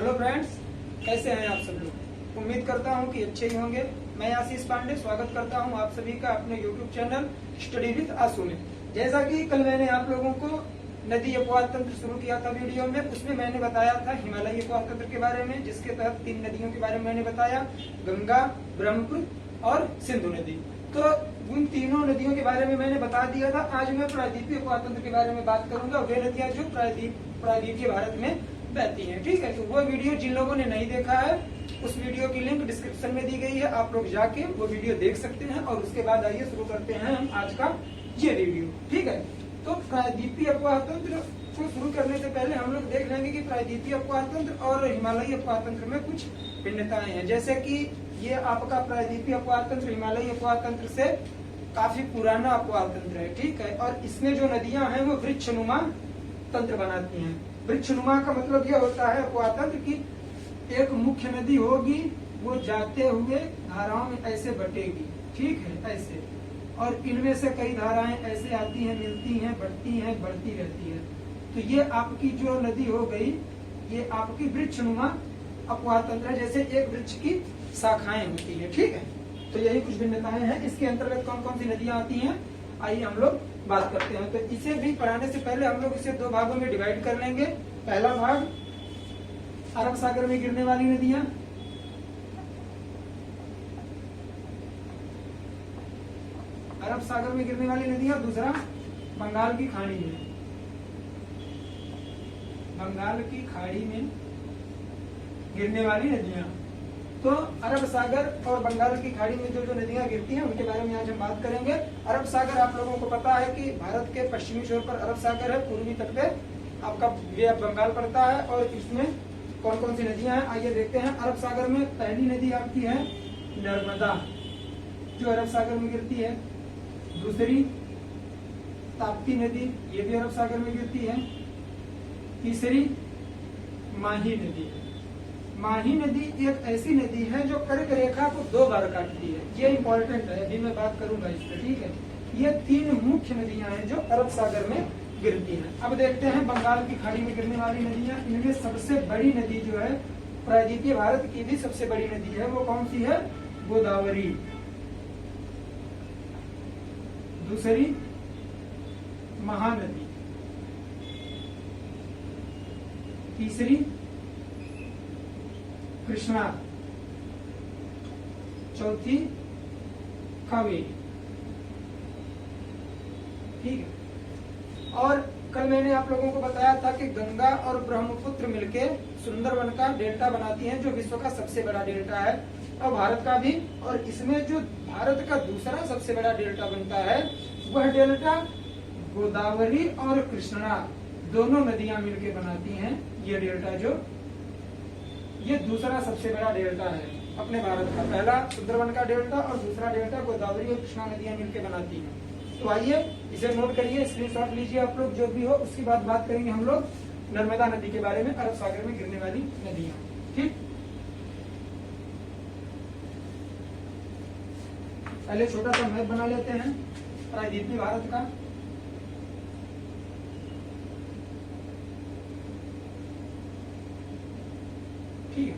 Hello friends, कैसे हैं आप सब लोग। उम्मीद करता हूं कि अच्छे ही होंगे। मैं आशीष पांडे स्वागत करता हूं आप सभी का अपने YouTube चैनल स्टडी विद आशु में। जैसा कि कल मैंने आप लोगों को नदी अपवाद तंत्र शुरू किया था वीडियो में, उसमें मैंने बताया था हिमालयी अपवाद तंत्र के बारे में, जिसके तहत 3 नदियों के बारे में मैंने बताया, गंगा, ब्रह्मपुत्र और सिंधु नदी। तो उन तीनों नदियों के बारे में मैंने बता दिया था। आज मैं प्रायद्वीपीय अपवाद तंत्र के बारे में बात करूंगा, वे नदियां जो प्रायद्वीपीय भारत में बहती हैं। ठीक है, तो वो वीडियो जिन लोगों ने नहीं देखा है, उस वीडियो की लिंक डिस्क्रिप्शन में दी गई है, आप लोग जाके वो वीडियो देख सकते हैं। और उसके बाद आइए शुरू करते हैं हम आज का ये वीडियो। ठीक है, तो प्रायद्वीपीय अपवाद तंत्र को शुरू करने से पहले हम लोग देख लेंगे कि प्रायद्वीपीय अपवाद तंत्र और हिमालयी अपवाद तंत्र में कुछ भिन्नताएं हैं। जैसे कि ये आपका प्रायद्वीपीय अपवाद तंत्र हिमालयी अपवाद तंत्र से काफी पुराना अपवाद तंत्र है। ठीक है, और इसमें जो नदियां हैं वो वृक्षनुमा तंत्र बनाती हैं। वृक्षनुमा का मतलब यह होता है अपवाद तंत्र की एक मुख्य नदी होगी, वो जाते हुए धाराओं में ऐसे बटेगी। ठीक है, ऐसे, और इनमें से कई धाराएं ऐसे आती हैं, मिलती हैं, बढ़ती हैं, बढ़ती रहती है। तो ये आपकी जो नदी हो गई, ये आपकी वृक्षनुमा अपवाद तंत्र है, जैसे एक वृक्ष की शाखाएं होती है। ठीक है, तो यही कुछ भिन्नताएं हैं। इसके अंतर्गत कौन कौन सी नदियां आती हैं, आइए हम लोग बात करते हैं। तो इसे भी पढ़ाने से पहले हम लोग इसे 2 भागों में डिवाइड कर लेंगे। पहला भाग अरब सागर में गिरने वाली नदियां, अरब सागर में गिरने वाली नदियां। दूसरा बंगाल की खाड़ी में, बंगाल की खाड़ी में गिरने वाली नदियां। तो अरब सागर और बंगाल की खाड़ी में जो जो नदियां गिरती हैं उनके बारे में आज हम बात करेंगे। अरब सागर आप लोगों को पता है कि भारत के पश्चिमी छोर पर अरब सागर है, पूर्वी तट पे आपका ये बंगाल पड़ता है। और इसमें कौन कौन सी नदियां हैं आइए देखते हैं। अरब सागर में पहली नदी आपकी है नर्मदा, जो अरब सागर में गिरती है। दूसरी ताप्ती नदी, ये भी अरब सागर में गिरती है। तीसरी माही नदी। माही नदी एक ऐसी नदी है जो कर्क रेखा को 2 बार काटती है। ये इंपॉर्टेंट है, अभी मैं बात करूंगा इस पर। ठीक है, ये 3 मुख्य नदियां हैं जो अरब सागर में गिरती हैं। अब देखते हैं बंगाल की खाड़ी में गिरने वाली नदियां। इनमें सबसे बड़ी नदी जो है, प्रायद्वीपीय भारत की भी सबसे बड़ी नदी है, वो कौन सी है, गोदावरी। दूसरी महानदी। तीसरी कृष्णा। चौथी कावेरी। ठीक है, और कल मैंने आप लोगों को बताया था कि गंगा और ब्रह्मपुत्र मिलके सुंदरवन का डेल्टा बनाती हैं, जो विश्व का सबसे बड़ा डेल्टा है और भारत का भी। और इसमें जो भारत का दूसरा सबसे बड़ा डेल्टा बनता है, वह डेल्टा गोदावरी और कृष्णा दोनों नदियां मिलके बनाती हैं। ये डेल्टा जो ये दूसरा सबसे बड़ा डेल्टा है अपने भारत का। पहला सुंदरवन का डेल्टा और दूसरा डेल्टा गोदावरी और कृष्णा नदियां मिलकर बनाती हैं। तो आइए इसे नोट करिए, स्क्रीनशॉट लीजिए आप लोग, जो भी हो। उसके बाद बात करेंगे हम लोग नर्मदा नदी के बारे में, अरब सागर में गिरने वाली नदियां। ठीक, पहले छोटा सा मैप बना लेते हैं प्रायद्वीपीय भारत का। ठीक है,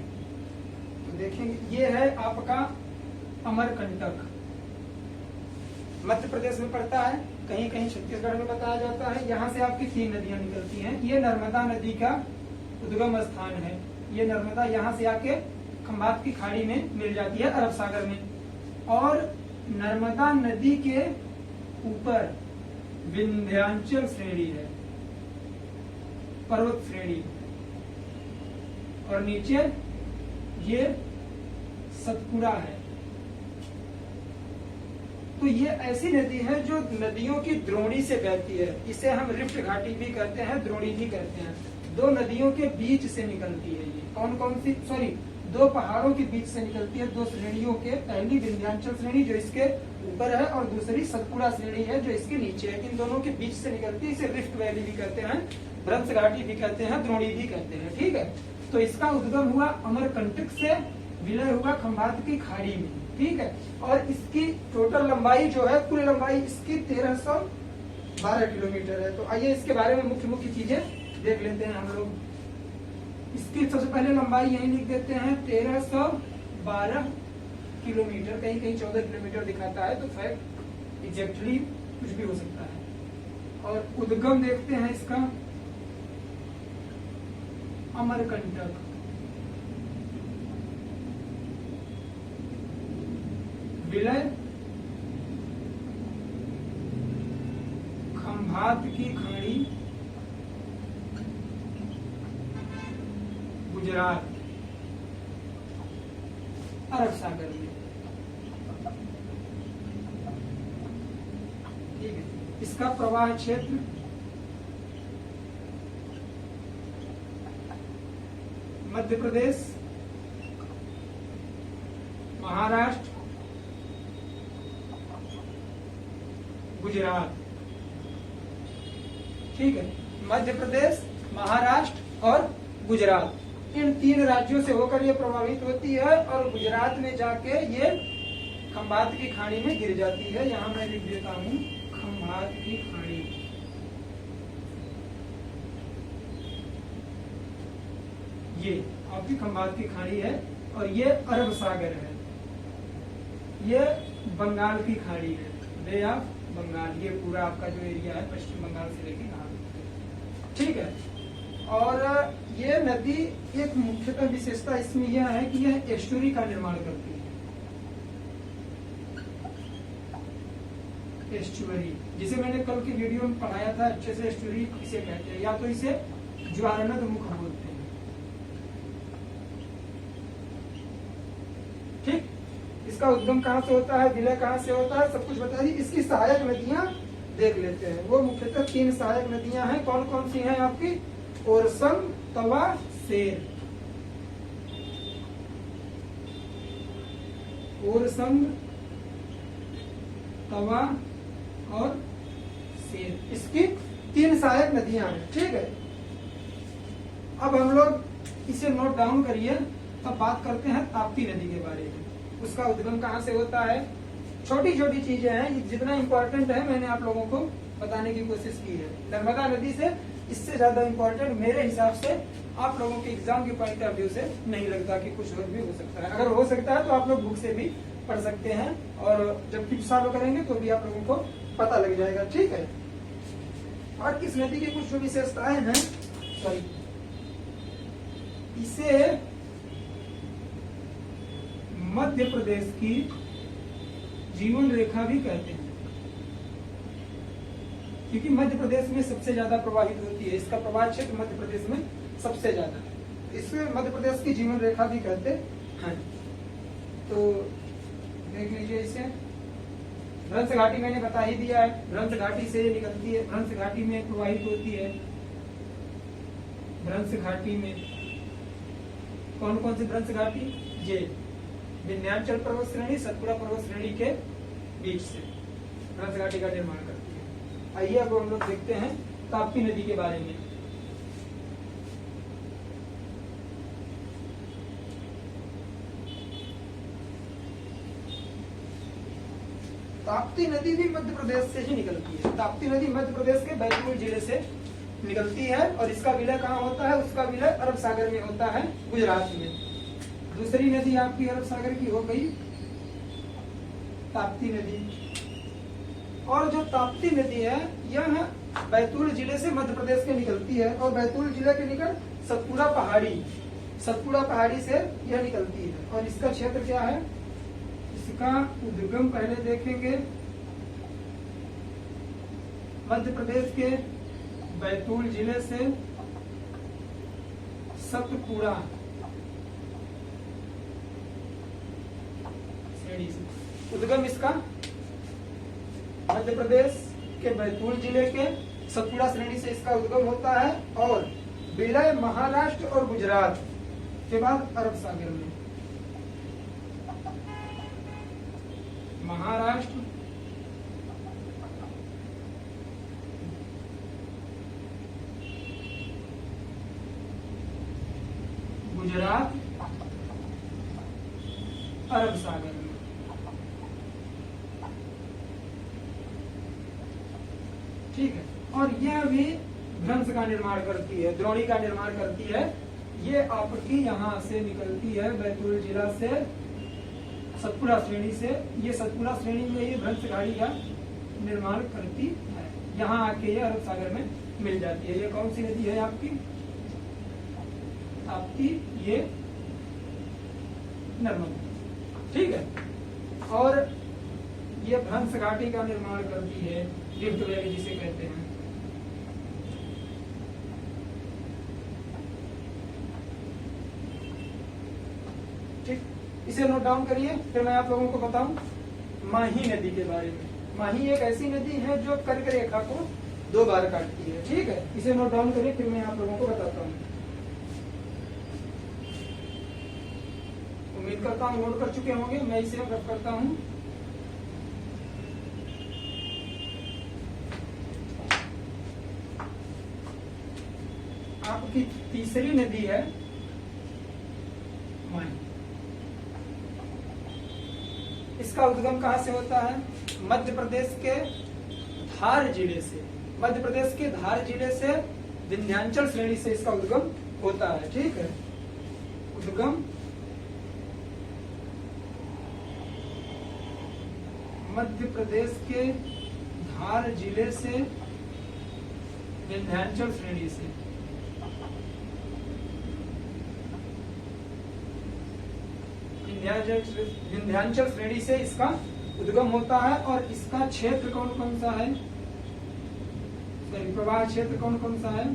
तो देखेंगे ये है आपका अमरकंटक, मध्य प्रदेश में पड़ता है, कहीं कहीं छत्तीसगढ़ में बताया जाता है। यहाँ से आपकी 3 नदियां निकलती हैं। ये नर्मदा नदी का उद्गम स्थान है। ये नर्मदा यहाँ से आके खंभात की खाड़ी में मिल जाती है अरब सागर में। और नर्मदा नदी के ऊपर विंध्याचल श्रेणी है, पर्वत श्रेणी, और नीचे ये सतपुड़ा है। तो ये ऐसी नदी है जो नदियों की द्रोणी से बहती है। इसे हम रिफ्ट घाटी भी कहते हैं, द्रोणी भी कहते हैं। 2 नदियों के बीच से निकलती है। ये कौन कौन सी, 2 पहाड़ों के बीच से निकलती है, 2 श्रेणियों के। पहली विंध्याचल श्रेणी जो इसके ऊपर है, और दूसरी सतपुड़ा श्रेणी है जो इसके नीचे है। इन दोनों के बीच से निकलती है। इसे रिफ्ट वैली भी कहते हैं, भ्रंश घाटी भी कहते हैं, द्रोणी भी कहते हैं। ठीक है, तो इसका उद्गम हुआ अमरकंटक से, विलय हुआ खंभात की खाड़ी में। ठीक है, और इसकी टोटल लंबाई जो है, कुल लंबाई इसकी 1312 किलोमीटर है। तो आइए इसके बारे में मुख्य मुख्य चीजें देख लेते हैं हम लोग। इसकी सबसे पहले लंबाई यही लिख देते हैं 1312 किलोमीटर, कहीं कहीं 14 किलोमीटर दिखाता है, तो फैक्ट एग्जैक्टली कुछ भी हो सकता है। और उद्गम देखते हैं इसका, अमरकंटक, विलय खंभात की खाड़ी, गुजरात, अरब सागर में। ठीक है, इसका प्रवाह क्षेत्र मध्य प्रदेश, महाराष्ट्र, गुजरात। ठीक है, मध्य प्रदेश, महाराष्ट्र और गुजरात, इन 3 राज्यों से होकर ये प्रभावित होती है और गुजरात में जाके ये खंभात की खाड़ी में गिर जाती है। यहाँ मैं लिख देता हूँ खंभात की खाड़ी। ये आपकी खंभात की खाड़ी है और ये अरब सागर है, ये बंगाल की खाड़ी है, बे ऑफ बंगाल। ये पूरा आपका जो एरिया है पश्चिम बंगाल से लेकर यहाँ। ठीक है, और ये नदी एक मुख्यतः विशेषता इसमें यह है कि यह एस्टुरी का निर्माण करती है। एस्टुअरी, जिसे मैंने कल की वीडियो में पढ़ाया था अच्छे से, एस्टुअरी इसे कहते हैं, या तो इसे ज्वारनद मुख बोलते हैं। ठीक, इसका उद्गम कहाँ से होता है, विलय कहाँ से होता है, सब कुछ बता दी। इसकी सहायक नदियां देख लेते हैं। वो मुख्यतः 3 सहायक नदियां हैं। कौन कौन सी हैं आपकी? ओरसंग, तवा, सेर। ओरसंग, तवा और सेर, इसकी 3 सहायक नदियां हैं। ठीक है, अब हम लोग इसे नोट डाउन करिए। अब बात करते हैं ताप्ती नदी के बारे में। उसका उद्गम कहाँ से होता है? छोटी छोटी चीजें हैं, जितना इम्पोर्टेंट है मैंने आप लोगों को बताने की कोशिश की है। नर्मदा नदी से इससे ज्यादा इम्पोर्टेंट मेरे हिसाब से आप लोगों के एग्जाम के पॉइंट ऑफ व्यू से नहीं लगता कि कुछ और भी हो सकता है। अगर हो सकता है तो आप लोग बुक से भी पढ़ सकते हैं, और जब टिप्स फॉलो करेंगे तो भी आप लोगों को पता लग जाएगा। ठीक है, और किस नदी की कुछ जो विशेषताएं हैं, सॉरी, इसे मध्य प्रदेश की जीवन रेखा भी कहते हैं, क्योंकि मध्य प्रदेश में सबसे ज्यादा प्रवाहित होती है। इसका प्रवाह क्षेत्र मध्य प्रदेश में सबसे ज्यादा है, इसमें मध्य प्रदेश की जीवन रेखा भी कहते हैं। तो देख लीजिए इसे। भ्रंश घाटी मैंने बता ही दिया है, भ्रंश घाटी से ये निकलती है, भ्रंश घाटी में प्रवाहित होती है। भ्रंश घाटी में कौन कौन सी भ्रंश घाटी? ये विंध्याचल पर्वत श्रेणी, सतपुड़ा पर्वत श्रेणी के बीच से भ्रंश घाटी का निर्माण करती है। आइए अब हम लोग देखते हैं ताप्ती नदी के बारे में। ताप्ती नदी भी मध्य प्रदेश से ही निकलती है। ताप्ती नदी मध्य प्रदेश के बैतूल जिले से निकलती है, और इसका विलय कहाँ होता है? उसका विलय अरब सागर में होता है, गुजरात में। दूसरी नदी आपकी अरब सागर की हो गई ताप्ती नदी। और जो ताप्ती नदी है यह बैतूल जिले से मध्य प्रदेश के निकलती है, और बैतूल जिले के निकट सतपुड़ा पहाड़ी से यह निकलती है। और इसका क्षेत्र क्या है? इसका उद्गम पहले देखेंगे मध्य प्रदेश के बैतूल जिले से सतपुड़ा श्रेणी से। उद्गम इसका मध्य प्रदेश के बैतूल जिले के सतपुड़ा श्रेणी से इसका उद्गम होता है, और विलय महाराष्ट्र और गुजरात के बाद अरब सागर में। महाराष्ट्र, गुजरात, अरब सागर में। ठीक है, और यह भी भ्रंश का निर्माण करती है, द्रोणी का निर्माण करती है। ये आपकी यहाँ से निकलती है बैतूल जिला से, सतपुड़ा श्रेणी से। ये सतपुड़ा श्रेणी में ये भ्रंश खाड़ी का निर्माण करती है। यहाँ आके ये अरब सागर में मिल जाती है। ये कौन सी नदी है आपकी ये नर्मदा, ठीक है। और ये भ्रंश घाटी का निर्माण करती है, रिफ्ट वैली जिसे कहते हैं। ठीक, इसे नोट डाउन करिए। फिर मैं आप लोगों को बताऊं माही नदी के बारे में। माही एक ऐसी नदी है जो कर्क रेखा को 2 बार काटती है, ठीक है। इसे नोट डाउन करिए, फिर मैं आप लोगों को बताता हूँ। उम्मीद करता हूँ नोट कर चुके होंगे। मैं इसे रख करता हूँ। आपकी तीसरी नदी है माही। इसका उद्गम कहाँ से होता है? मध्य प्रदेश के धार जिले से। मध्य प्रदेश के धार जिले से विंध्याचल श्रेणी से इसका उद्गम होता है, ठीक है। उद्गम मध्य प्रदेश के धार जिले से विंध्याचल श्रेणी से। विंध्याचल श्रेणी से इसका उद्गम होता है। और इसका क्षेत्र कौन कौन सा है? प्रवाह क्षेत्र कौन कौन सा है?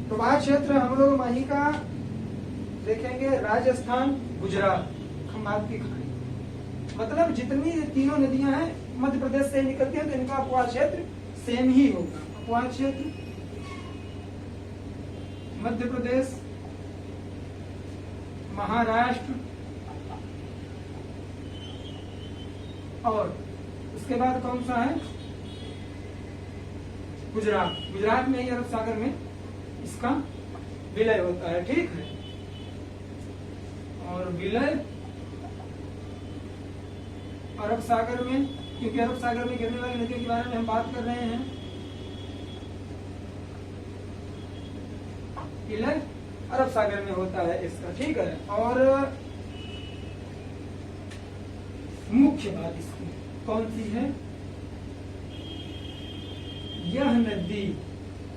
प्रवाह क्षेत्र हम लोग माही का देखेंगे, राजस्थान, गुजरात, खंभात की खाड़ी, मतलब जितनी तीनों नदियां हैं मध्य प्रदेश से निकलती हैं, तो इनका अपवाह क्षेत्र सेम ही होगा। अपवाह क्षेत्र मध्य प्रदेश, महाराष्ट्र और उसके बाद कौन सा है? गुजरात। गुजरात में ही अरब सागर में इसका विलय होता है, ठीक है। और विलय अरब सागर में, क्योंकि अरब सागर में गिरने वाली नदियों के बारे में हम बात कर रहे हैं। विलय अरब सागर में होता है इसका, ठीक है। और मुख्य बात इसकी कौन सी है? यह नदी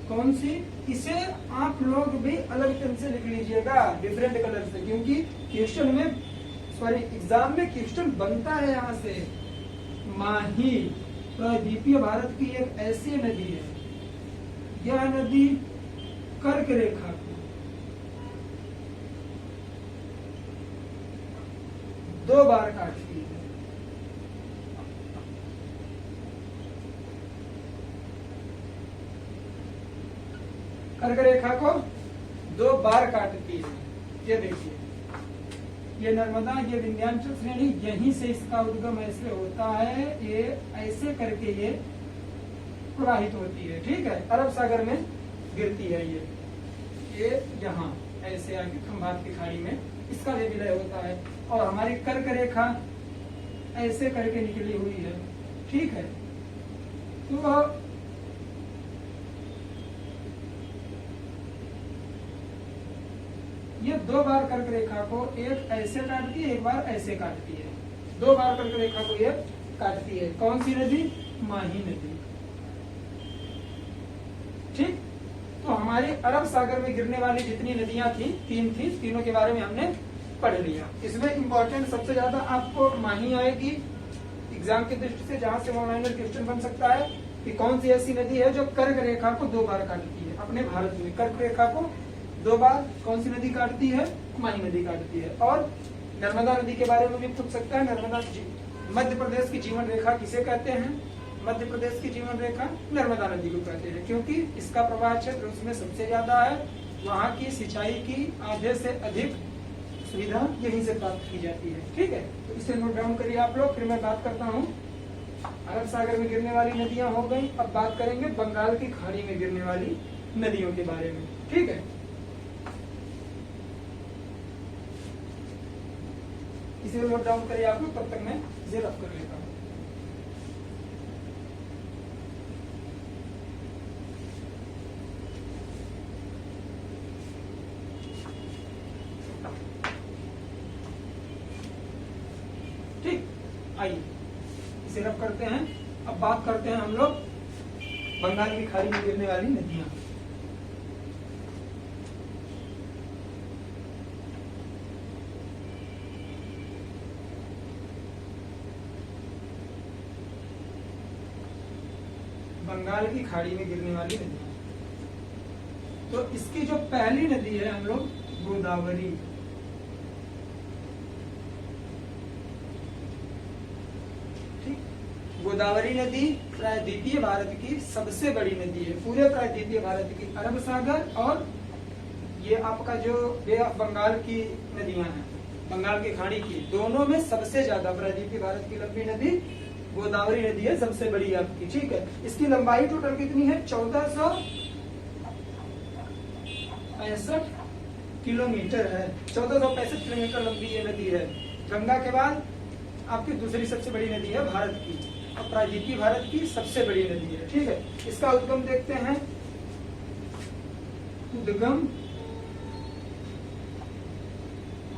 कौन सी? इसे आप लोग भी अलग ढंग से लिख लीजिएगा, डिफरेंट कलर से, क्योंकि क्वेश्चन में, सॉरी एग्जाम में क्वेश्चन बनता है यहाँ से। माही प्रायद्वीपीय भारत की एक ऐसी नदी है, यह नदी कर्क रेखा को 2 बार काटती है। कर्क रेखा को 2 बार काटती है। ये देखिए, ये नर्मदा, ये विंध्याचल श्रेणी, यहीं से इसका उद्गम ऐसे होता है, ये ऐसे करके ये प्रवाहित होती है, ठीक है। अरब सागर में गिरती है ये यहाँ ऐसे आके खंभात की खाड़ी में इसका भी विलय होता है। और हमारी कर्क रेखा ऐसे करके निकली हुई है, ठीक है। तो ये 2 बार कर्क रेखा को, एक ऐसे काटती है, एक बार ऐसे काटती है। 2 बार कर्क रेखा को ये काटती है। कौन सी नदी? माही नदी, ठीक। तो हमारी अरब सागर में गिरने वाली जितनी नदियां थी, 3 थी, तीनों के बारे में हमने पढ़ लिया। इसमें इंपॉर्टेंट सबसे ज्यादा आपको माही आएगी एग्जाम की दृष्टि से, जहां से ऑनलाइन क्वेश्चन बन सकता है कि कौन सी ऐसी नदी है जो कर्क रेखा को 2 बार काटती है। अपने भारत में कर्क रेखा को 2 बार कौन सी नदी काटती है? माही नदी काटती है। और नर्मदा नदी के बारे में भी पूछ सकता है। नर्मदा मध्य प्रदेश की जीवन रेखा किसे कहते हैं? मध्य प्रदेश की जीवन रेखा नर्मदा नदी को कहते हैं, क्योंकि इसका प्रवाह क्षेत्र उसमें सबसे ज्यादा है। वहाँ की सिंचाई की आधे से अधिक सुविधा यहीं से प्राप्त की जाती है, ठीक है। तो इसे नोट डाउन करिए आप लोग। फिर मैं बात करता हूँ, अरब सागर में गिरने वाली नदियां हो गई। अब बात करेंगे बंगाल की खाड़ी में गिरने वाली नदियों के बारे में, ठीक है। इसे नोट डाउन करिए आप लोग, तब तक मैं इसे रफ कर लेता हूँ। ठीक, आइए इसे रब करते हैं। अब बात करते हैं हम लोग बंगाल की खाड़ी में गिरने वाली नदियां। बंगाल की खाड़ी में गिरने वाली नदियां, तो इसकी जो पहली नदी है हम लोग गोदावरी। ठीक, गोदावरी नदी प्रायद्वीपीय भारत की सबसे बड़ी नदी है, पूरे प्रायद्वीपीय भारत की। अरब सागर और ये आपका जो बे ऑफ बंगाल की नदियां हैं, बंगाल की खाड़ी की, दोनों में सबसे ज्यादा प्रायद्वीपीय भारत की लंबी नदी गोदावरी नदी है, सबसे बड़ी आपकी। ठीक है, इसकी लंबाई टोटल कितनी है? 1465 किलोमीटर है। 1465 किलोमीटर लंबी ये नदी है। गंगा के बाद आपकी दूसरी सबसे बड़ी नदी है भारत की, और प्रायद्वीपीय भारत की सबसे बड़ी नदी है। ठीक है, इसका उद्गम देखते हैं। उद्गम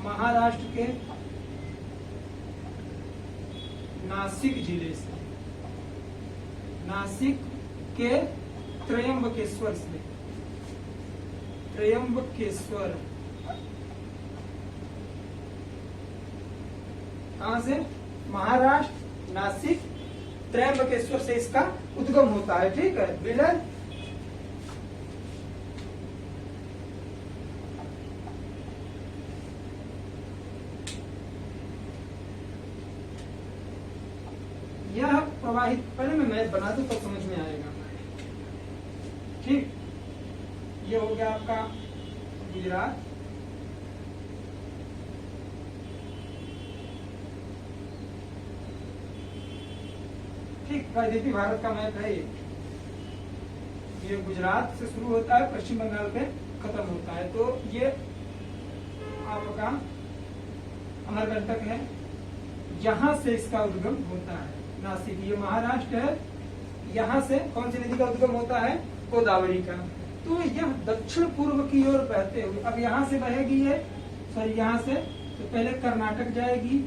महाराष्ट्र के नासिक जिले से, नासिक के त्रयंबकेश्वर से, त्रयंबकेश्वर कहां से? महाराष्ट्र, नासिक, त्रयंबकेश्वर से इसका उद्गम होता है। ठीक है, विलय यह प्रवाहित, पहले मैं मैप बना दूं तो समझ में आएगा। ठीक, ये हो गया आपका गुजरात, ठीक, प्रायद्वीपीय भारत का मैप है ये गुजरात से शुरू होता है, पश्चिम बंगाल पे खत्म होता है। तो ये आपका अमरकंटक है, यहां से इसका उद्गम होता है नासिक। ये महाराष्ट्र है, यहाँ से कौन सी नदी का उद्गम होता है? गोदावरी का। तो यह दक्षिण पूर्व की ओर बहते हुए, अब यहाँ से बहेगी है, सॉरी यहाँ से, तो पहले कर्नाटक जाएगी,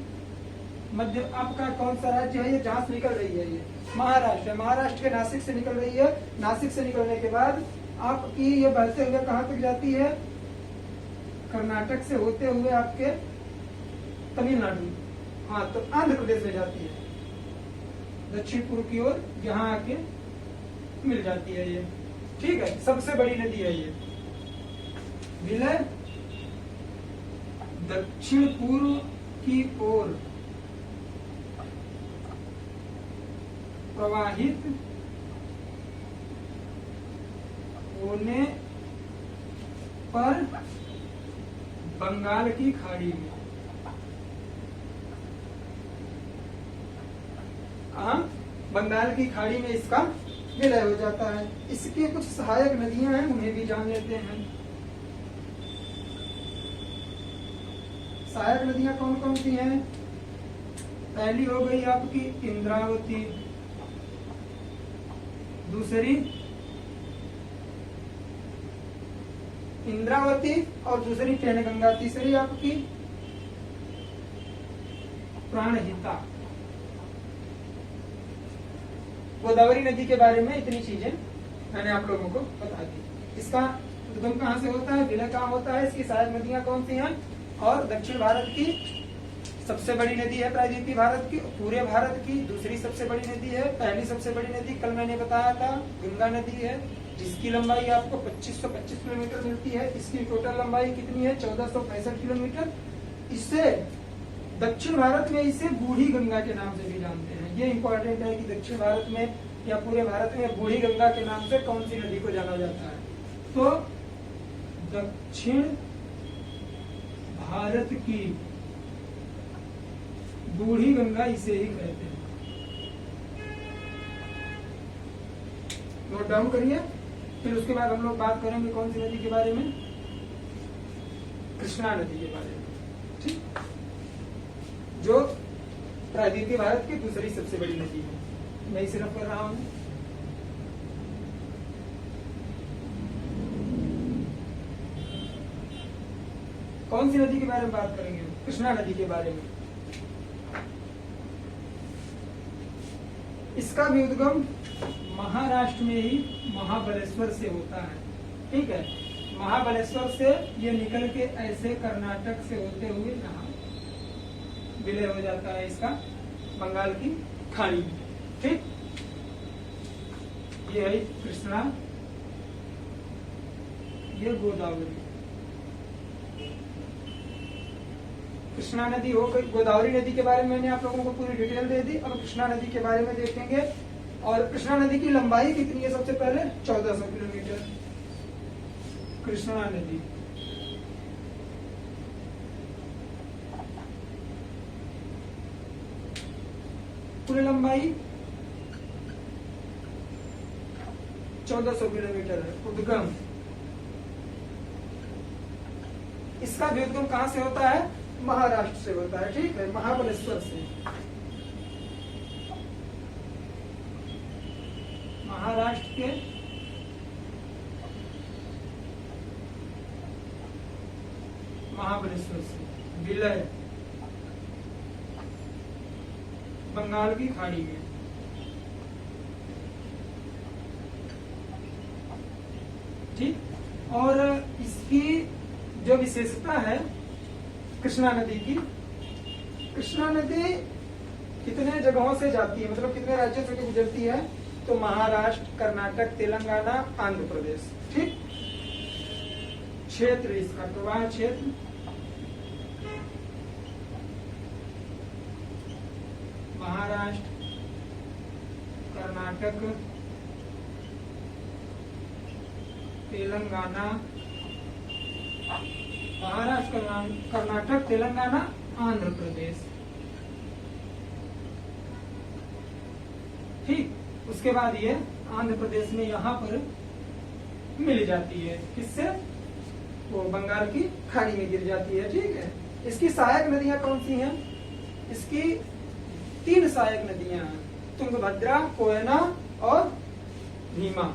मध्य आपका कौन सा राज्य है ये जहां से निकल रही है? ये महाराष्ट्र है। महाराष्ट्र के नासिक से निकल रही है। नासिक से निकलने के बाद आपकी ये बहते हुए कहाँ तक जाती है? कर्नाटक से होते हुए आपके तमिलनाडु, हाँ, तो आंध्र प्रदेश में जाती है, दक्षिण पूर्व की ओर यहाँ आके मिल जाती है ये। ठीक है, सबसे बड़ी नदी है ये। विलय दक्षिण पूर्व की ओर प्रवाहित होने पर बंगाल की खाड़ी में, बंगाल की खाड़ी में इसका विलय हो जाता है। इसकी कुछ सहायक नदियां हैं, उन्हें भी जान लेते हैं। सहायक नदियां कौन कौन सी हैं? पहली हो गई आपकी इंद्रावती, दूसरी इंद्रावती और दूसरी पेनगंगा, तीसरी आपकी प्राणहिता। गोदावरी नदी के बारे में इतनी चीजें मैंने आप लोगों को बता दी। इसका उद्गम कहाँ से होता है, विलय कहाँ होता है, इसकी सहायक नदियां कौन सी हैं, और दक्षिण भारत की सबसे बड़ी नदी है प्रायद्वीपीय भारत की, पूरे भारत की दूसरी सबसे बड़ी नदी है। पहली सबसे बड़ी नदी कल मैंने बताया था गंगा नदी है, जिसकी लंबाई आपको 2525 किलोमीटर मिलती है। इसकी टोटल लंबाई कितनी है? 1465 किलोमीटर। इससे दक्षिण भारत में इसे बूढ़ी गंगा के नाम से भी जानते हैं। ये इंपॉर्टेंट है कि दक्षिण भारत में या पूरे भारत में बूढ़ी गंगा के नाम से कौन सी नदी को जाना जाता है? तो दक्षिण भारत की बूढ़ी गंगा इसे ही कहते हैं। नोट डाउन करिए। फिर उसके बाद हम लोग बात करेंगे कौन सी नदी के बारे में? कृष्णा नदी के बारे में, ठीक, जो प्रायद्वीपीय भारत की दूसरी सबसे बड़ी नदी है। मैं इसे रफ कर रहा हूं। कौन सी नदी के बारे में बात करेंगे? कृष्णा नदी के बारे में। इसका भी उद्गम महाराष्ट्र में ही महाबलेश्वर से होता है। ठीक है, महाबलेश्वर से ये निकल के ऐसे कर्नाटक से होते हुए यहाँ विलय हो जाता है इसका बंगाल की खाड़ी में। ठीक, ये है कृष्णा, ये गोदावरी। कृष्णा नदी हो गई। गोदावरी नदी के बारे में मैंने आप लोगों को पूरी डिटेल दे दी। अब कृष्णा नदी के बारे में देखेंगे। और कृष्णा नदी की लंबाई कितनी है? सबसे पहले 1400 किलोमीटर कृष्णा नदी। पूरी लंबाई 1400 किलोमीटर है। उद्गम, इसका भी उद्गम कहां से होता है? महाराष्ट्र से होता है। ठीक है, महाबलेश्वर से। महाराष्ट्र के महाबलेश्वर से विलय बंगाल की खाड़ी में। ठीक, और इसकी जो विशेषता है कृष्णा नदी की, कृष्णा नदी कितने जगहों से जाती है, मतलब कितने राज्यों से गुजरती है? तो महाराष्ट्र, कर्नाटक, तेलंगाना, आंध्र प्रदेश। ठीक, क्षेत्र इसका प्रवाह क्षेत्र महाराष्ट्र, कर्नाटक, तेलंगाना, महाराष्ट्र, कर्नाटक, तेलंगाना, आंध्र प्रदेश। ठीक, उसके बाद ये आंध्र प्रदेश में यहाँ पर मिल जाती है। किससे? वो बंगाल की खाड़ी में गिर जाती है। ठीक है, इसकी सहायक नदियां कौन सी हैं? इसकी 3 सहायक नदियां हैं, तुंगभद्रा, कोयना और भीमा।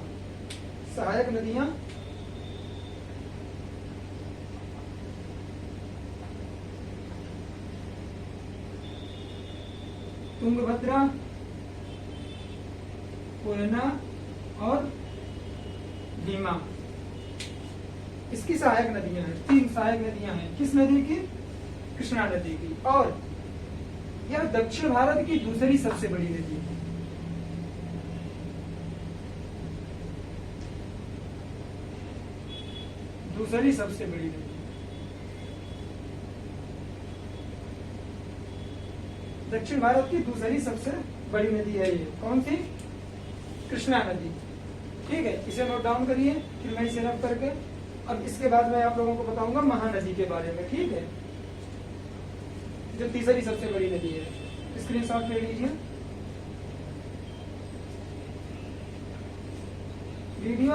सहायक नदियां तुंगभद्रा, कोयना और भीमा, इसकी सहायक नदियां हैं। 3 सहायक नदियां हैं। किस नदी की? कृष्णा नदी की। और यह दक्षिण भारत की दूसरी सबसे बड़ी नदी है। दूसरी सबसे बड़ी नदी, दक्षिण भारत की दूसरी सबसे बड़ी नदी है ये। कौन सी? कृष्णा नदी। ठीक है, इसे नोट डाउन करिए, फिर मैं इसे रब करके अब इसके बाद मैं आप लोगों को बताऊंगा महानदी के बारे में। ठीक है, जो तीसरी सबसे बड़ी नदी है। स्क्रीनशॉट ले लीजिए। वीडियो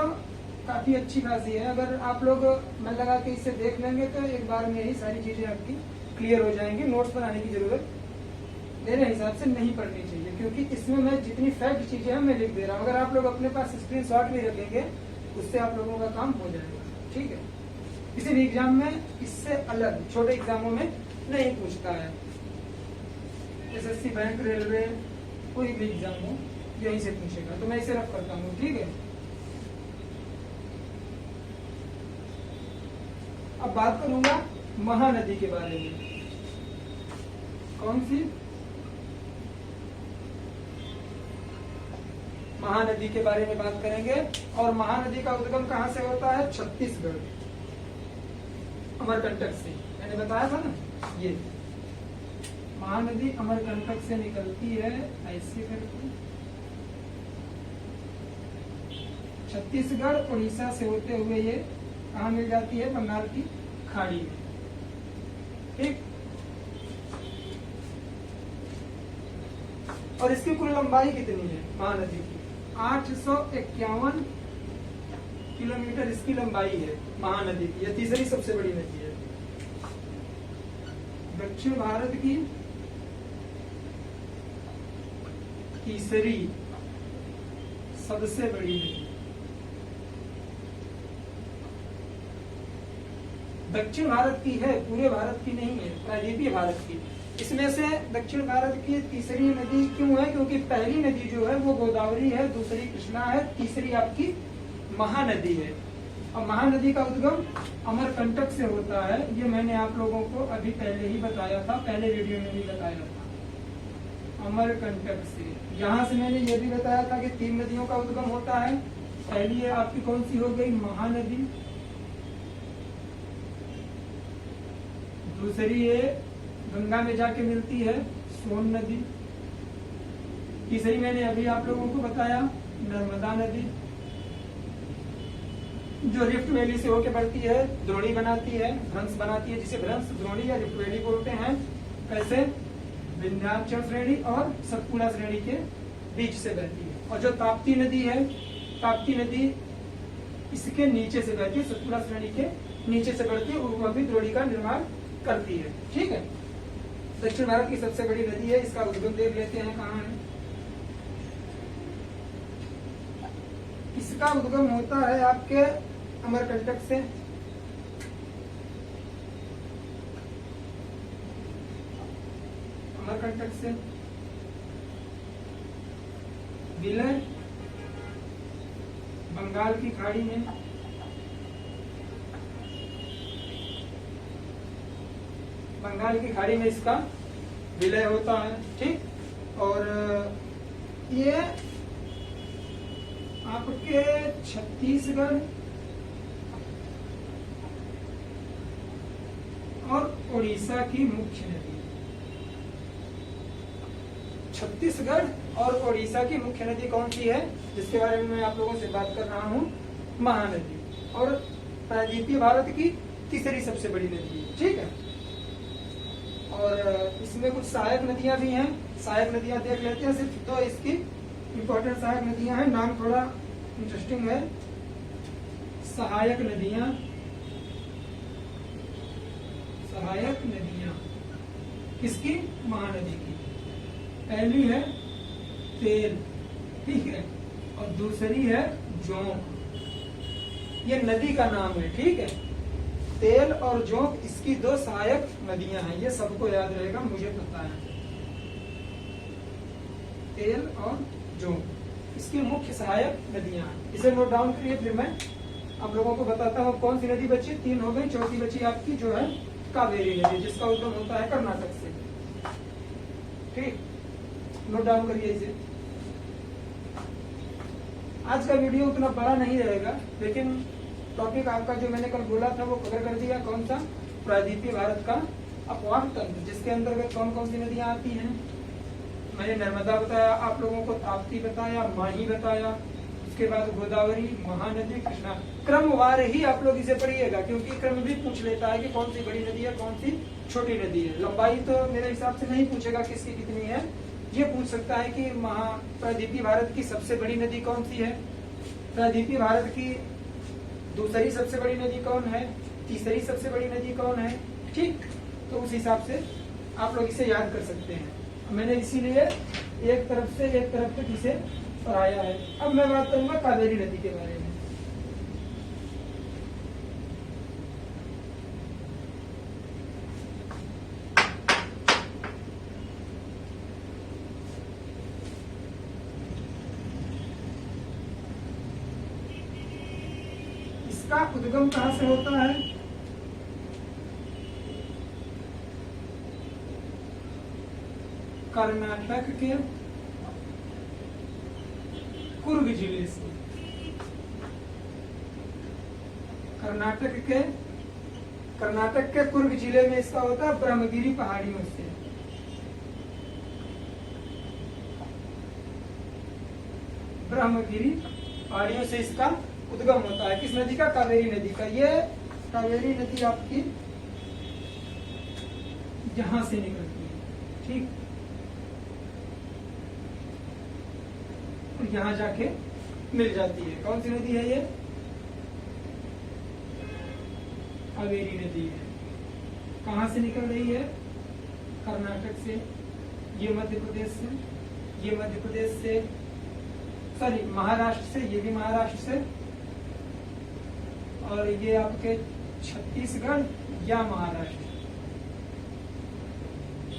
काफी अच्छी खासी है। अगर आप लोग मन लगा के इसे देख लेंगे तो एक बार में ही सारी चीजें आपकी क्लियर हो जाएंगी। नोट्स बनाने की जरूरत मेरे हिसाब से नहीं पड़नी चाहिए, क्योंकि इसमें मैं जितनी फैक्ट चीजें हैं मैं लिख दे रहा हूँ। अगर आप लोग अपने पास स्क्रीनशॉट भी रखेंगे उससे आप लोगों का काम हो जाएगा। ठीक है, किसी भी एग्जाम में इससे अलग छोटे एग्जामों में नहीं पूछता है। एसएससी, बैंक, रेलवे, कोई भी एग्जाम हो यहीं से पूछेगा, तो मैं इसे रख करता हूँ। ठीक है, अब बात करूंगा महानदी के बारे में। कौन सी? महानदी के बारे में बात करेंगे। और महानदी का उद्गम कहां से होता है? छत्तीसगढ़, अमरकंटक से। मैंने बताया था ना, ये महानदी अमरकंटक से निकलती है ऐसे करके, छत्तीसगढ़, उड़ीसा से होते हुए ये कहा मिल जाती है? बंगाल की खाड़ी में। ठीक, और इसकी कुल लंबाई कितनी है महानदी की? 851 किलोमीटर इसकी लंबाई है महानदी की। यह तीसरी सबसे बड़ी नदी है। दक्षिण भारत की तीसरी सबसे बड़ी नदी। दक्षिण भारत की है, पूरे भारत की नहीं है, प्रायद्वीपीय भारत की। इसमें से दक्षिण भारत की तीसरी नदी क्यों है? क्योंकि पहली नदी जो है वो गोदावरी है, दूसरी कृष्णा है, तीसरी आपकी महानदी है। और महानदी का उद्गम अमरकंटक से होता है। ये मैंने आप लोगों को अभी पहले ही बताया था, पहले वीडियो में भी बताया था, अमरकंटक से। यहाँ से मैंने ये भी बताया था कि 3 नदियों का उद्गम होता है। पहली है आपकी कौन सी हो गई? महानदी। दूसरी है गंगा में जाके मिलती है, सोन नदी। तीसरी मैंने अभी आप लोगों को बताया, नर्मदा नदी, जो रिफ्ट वैली से होके बढ़ती है, द्रोणी बनाती है, भ्रंश बनाती है, जिसे भ्रंश, द्रोणी या रिफ्ट वैली बोलते हैं। कैसे? विंध्याचल श्रेणी और सतपुड़ा श्रेणी के बीच से बहती है। और जो ताप्ती नदी है, ताप्ती नदी इसके नीचे से बहती है, सतपुड़ा श्रेणी के नीचे से बढ़ती है, वह भी द्रोणी का निर्माण करती है। ठीक है, दक्षिण भारत की सबसे बड़ी नदी है। इसका उद्गम देख लेते हैं कहाँ है। इसका उद्गम होता है आपके अमरकंटक से। अमरकंटक से विलय बंगाल की खाड़ी में, बंगाल की खाड़ी में इसका विलय होता है। ठीक, और ये आपके छत्तीसगढ़ और उड़ीसा की मुख्य नदी। छत्तीसगढ़ और उड़ीसा की मुख्य नदी कौन सी है, जिसके बारे में मैं आप लोगों से बात कर रहा हूँ? महानदी। और प्रायद्वीपीय भारत की तीसरी सबसे बड़ी नदी है। ठीक है, और इसमें कुछ सहायक नदियां भी हैं। सहायक नदियां देख लेते हैं, सिर्फ 2 इसकी इंपॉर्टेंट सहायक नदियां हैं। नाम थोड़ा इंटरेस्टिंग है। सहायक नदियां, सहायक नदियां किसकी? महानदी की। पहली है तेल, ठीक है, और दूसरी है जोंक। ये नदी का नाम है। ठीक है, तेल और जोंक इसकी 2 सहायक नदियां हैं। ये सबको याद रहेगा, मुझे पता है। तेल और जोंक इसकी मुख्य सहायक नदियां हैं। इसे नोट डाउन करिए, फिर मैं आप लोगों को बताता हूँ कौन सी नदी बची। 3 हो गई, चौथी बची आपकी जो है कावेरी नदी, जिसका उद्गम होता है कर्नाटक से। ठीक, नोट डाउन करिए इसे। आज का वीडियो उतना बड़ा नहीं रहेगा, लेकिन टॉपिक आपका जो मैंने कल बोला था वो कवर कर दिया। कौन सा? प्रायद्वीपीय भारत का अपवाह तंत्र, जिसके अंतर्गत कौन कौन सी नदियां आती हैं। मैंने नर्मदा बताया आप लोगों को, ताप्ती बताया, माही बताया, उसके बाद गोदावरी, महानदी, कृष्णा। क्रमवार ही आप लोग इसे पढ़िएगा, क्योंकि क्रम भी पूछ लेता है कि कौन सी बड़ी नदी है, कौन सी छोटी नदी है। लंबाई तो मेरे हिसाब से नहीं पूछेगा किसकी कितनी है। ये पूछ सकता है कि प्रायद्वीपीय भारत की सबसे बड़ी नदी कौन सी है, प्रायद्वीपीय भारत की दूसरी सबसे बड़ी नदी कौन है, तीसरी सबसे बड़ी नदी कौन है। ठीक, तो उस हिसाब से आप लोग इसे याद कर सकते हैं। मैंने इसीलिए एक तरफ से एक तरफ तक इसे पढ़ाया है। अब मैं बात करूंगा कावेरी नदी के बारे में। इसका उद्गम कहां से होता है? कर्नाटक के कुर्ग जिले से। कर्नाटक के कुर्ग जिले में इसका होता है ब्रह्मगिरी पहाड़ियों से। ब्रह्मगिरी पहाड़ियों से इसका उद्गम होता है। किस नदी का? कावेरी नदी का। ये कावेरी नदी आपकी यहां से निकलती है। ठीक, यहाँ जाके मिल जाती है। कौन सी नदी है ये? कावेरी नदी है। कहाँ से निकल रही है? कर्नाटक से। ये मध्य प्रदेश से, ये मध्य प्रदेश से, सॉरी महाराष्ट्र से, ये भी महाराष्ट्र से, और ये आपके छत्तीसगढ़ या महाराष्ट्र।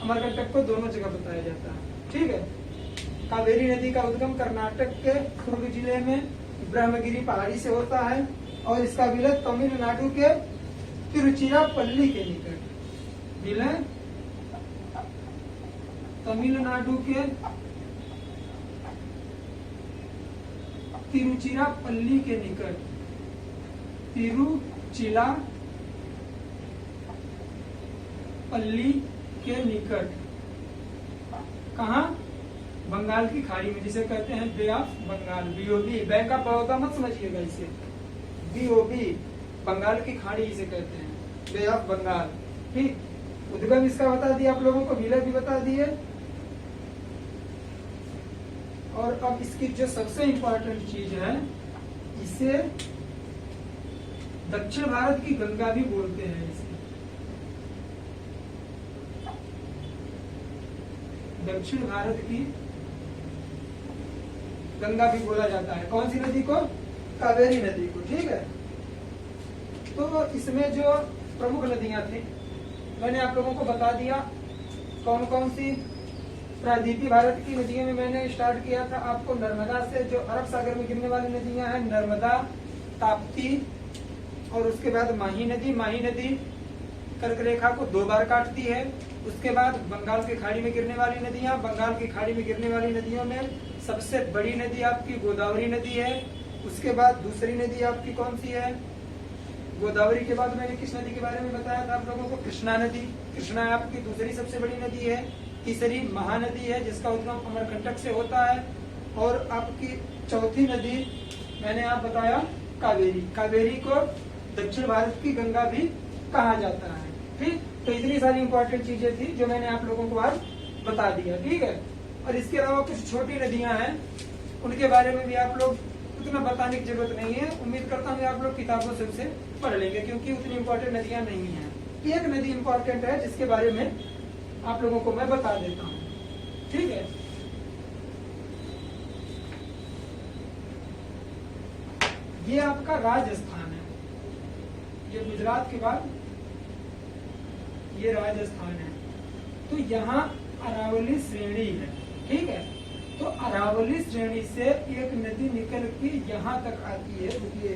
अमरकंटक को दोनों जगह बताया जाता है। ठीक है। कावेरी नदी का उद्गम कर्नाटक के कुर्ग जिले में ब्रह्मगिरी पहाड़ी से होता है और इसका विलय तमिलनाडु के तिरुचिरापल्ली के निकट। विलय तमिलनाडु के तिरुचिरापल्ली के निकट, तिरुचिरापल्ली के निकट, कहा? बंगाल की खाड़ी में, जिसे कहते हैं bay of Bengal, BOB. Bank of Baroda मत समझिएगा इसे, बीओबी, बंगाल की खाड़ी इसे कहते हैं, बे ऑफ बंगाल। ठीक, उद्गम इसका बता दिया आप लोगों को, विलय भी बता दिए। और अब इसकी जो सबसे इंपॉर्टेंट चीज है, इसे दक्षिण भारत की गंगा भी बोलते हैं। इसे दक्षिण भारत की गंगा भी बोला जाता है। कौन सी नदी को? कावेरी नदी को। ठीक है। तो इसमें जो प्रमुख नदियां थी मैंने आप लोगों को बता दिया, कौन कौन सी। प्रायद्वीपीय भारत की नदियों में मैंने स्टार्ट किया था आपको नर्मदा से, जो अरब सागर में गिरने वाली नदियां हैं, नर्मदा, ताप्ती, और उसके बाद माही नदी। माही नदी कर्क रेखा को 2 बार काटती है। उसके बाद बंगाल की खाड़ी में गिरने वाली नदियां, बंगाल की खाड़ी में गिरने वाली नदियों में सबसे बड़ी नदी आपकी गोदावरी नदी है। उसके बाद दूसरी नदी आपकी कौन सी है? गोदावरी के बाद मैंने किस नदी के बारे में बताया था आप लोगों को? कृष्णा नदी। कृष्णा आपकी दूसरी सबसे बड़ी नदी है। तीसरी महानदी है, जिसका उद्गम अमरकंटक से होता है। और आपकी चौथी नदी मैंने आप बताया कावेरी। कावेरी को दक्षिण भारत की गंगा भी कहा जाता है। ठीक, तो इतनी सारी इंपॉर्टेंट चीजें थी जो मैंने आप लोगों को आज बता दिया। ठीक है। और इसके अलावा कुछ छोटी नदियां हैं, उनके बारे में भी आप लोग उतना बताने की जरूरत नहीं है। उम्मीद करता हूँ आप लोग किताबों से उसे पढ़ लेंगे, क्योंकि उतनी इंपॉर्टेंट नदियां नहीं है। एक नदी इंपॉर्टेंट है जिसके बारे में आप लोगों को मैं बता देता हूँ। ठीक है। ये आपका राजस्थान है, ये गुजरात के बाद ये राजस्थान है। तो यहाँ अरावली श्रेणी है। ठीक है। तो अरावली श्रेणी से एक नदी निकल के यहाँ तक आती है। रुकिए,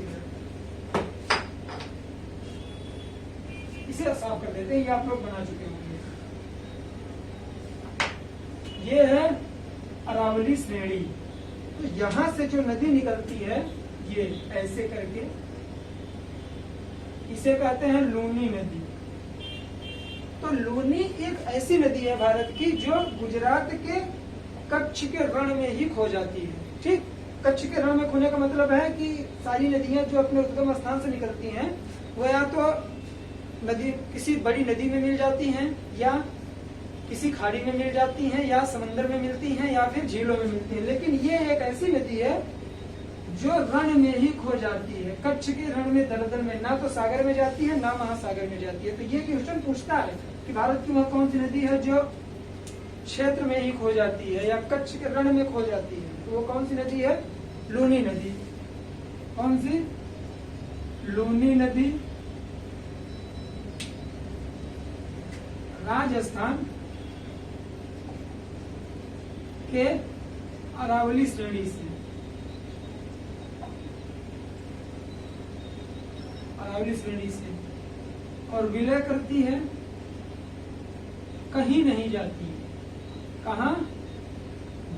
इसे साफ कर देते हैं, ये आप लोग बना चुके होंगे। ये है अरावली श्रेणी। तो यहाँ से जो नदी निकलती है, ये ऐसे करके, इसे कहते हैं लूनी नदी। तो लूनी एक ऐसी नदी है भारत की जो गुजरात के कच्छ के रण में ही खो जाती है। ठीक, कच्छ के रण में खोने का मतलब है कि सारी नदियां जो अपने उद्गम स्थान से निकलती हैं, वो या तो नदी किसी बड़ी नदी में मिल जाती हैं, या किसी खाड़ी में मिल जाती हैं, या समंदर में मिलती हैं, या फिर झीलों में मिलती हैं। लेकिन ये एक ऐसी नदी है जो रण में ही खो जाती है। कच्छ के रण में, दलदल में, ना तो सागर में जाती है ना महासागर में जाती है। तो ये क्वेश्चन पूछता है कि भारत की वह कौन सी नदी है जो क्षेत्र में ही खो जाती है या कच्छ के रण में खो जाती है? तो वो कौन सी नदी है? लूनी नदी। कौन सी? लूनी नदी राजस्थान के अरावली श्रेणी से, अरावली श्रेणी से, और विलय करती है, कहीं नहीं जाती है। कहा?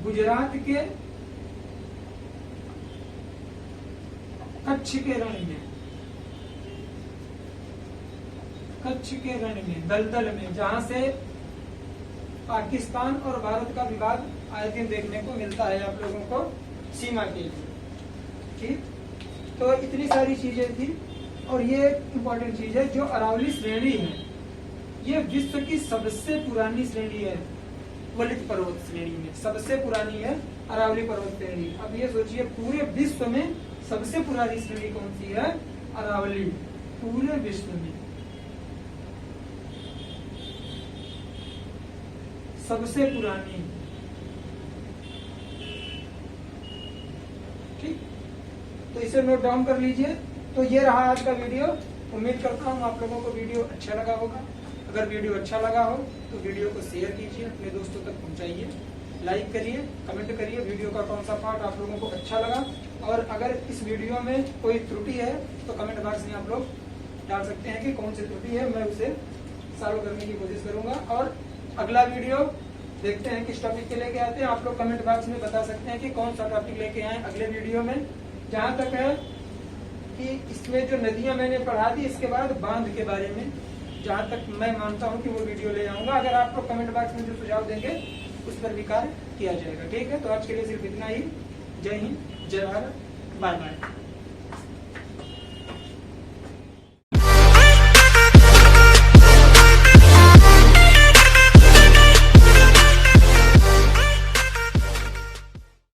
गुजरात के कच्छ के रण में, कच्छ के रण में, दलदल में, जहां से पाकिस्तान और भारत का विवाद आए दिन देखने को मिलता है आप लोगों को सीमा के लिए। ठीक, तो इतनी सारी चीजें थी। और ये इम्पोर्टेंट चीज है, जो अरावली श्रेणी है, ये विश्व की सबसे पुरानी श्रेणी है। वलित पर्वत श्रेणी में सबसे पुरानी है अरावली पर्वत श्रेणी। अब ये सोचिए, पूरे विश्व में सबसे पुरानी श्रेणी कौन सी है? अरावली। पूरे विश्व में सबसे पुरानी। ठीक, तो इसे नोट डाउन कर लीजिए। तो ये रहा आज का वीडियो। उम्मीद करता हूँ आप लोगों को वीडियो अच्छा लगा होगा। अगर वीडियो अच्छा लगा हो तो वीडियो को शेयर कीजिए, अपने दोस्तों तक पहुंचाइए, लाइक करिए, कमेंट करिए वीडियो का कौन सा पार्ट आप लोगों को अच्छा लगा। और अगर इस वीडियो में कोई त्रुटि है तो कमेंट बॉक्स में आप लोग डाल सकते हैं कि कौन सी त्रुटि है, मैं उसे सॉल्व करने की कोशिश करूंगा। और अगला वीडियो देखते हैं किस टॉपिक के लेके आते हैं, आप लोग कमेंट बॉक्स में बता सकते हैं कि कौन सा टॉपिक लेके आए अगले वीडियो में। जहां तक है कि इसमें जो नदियां मैंने पढ़ा दी, इसके बाद बांध के बारे में जहां तक मैं मानता हूं कि वो वीडियो ले आऊंगा। अगर आप लोग कमेंट बॉक्स में जो सुझाव देंगे उस पर विचार किया जाएगा। ठीक है, तो आज के लिए सिर्फ इतना ही। जय हिंद, जय भारत, बाय बाय।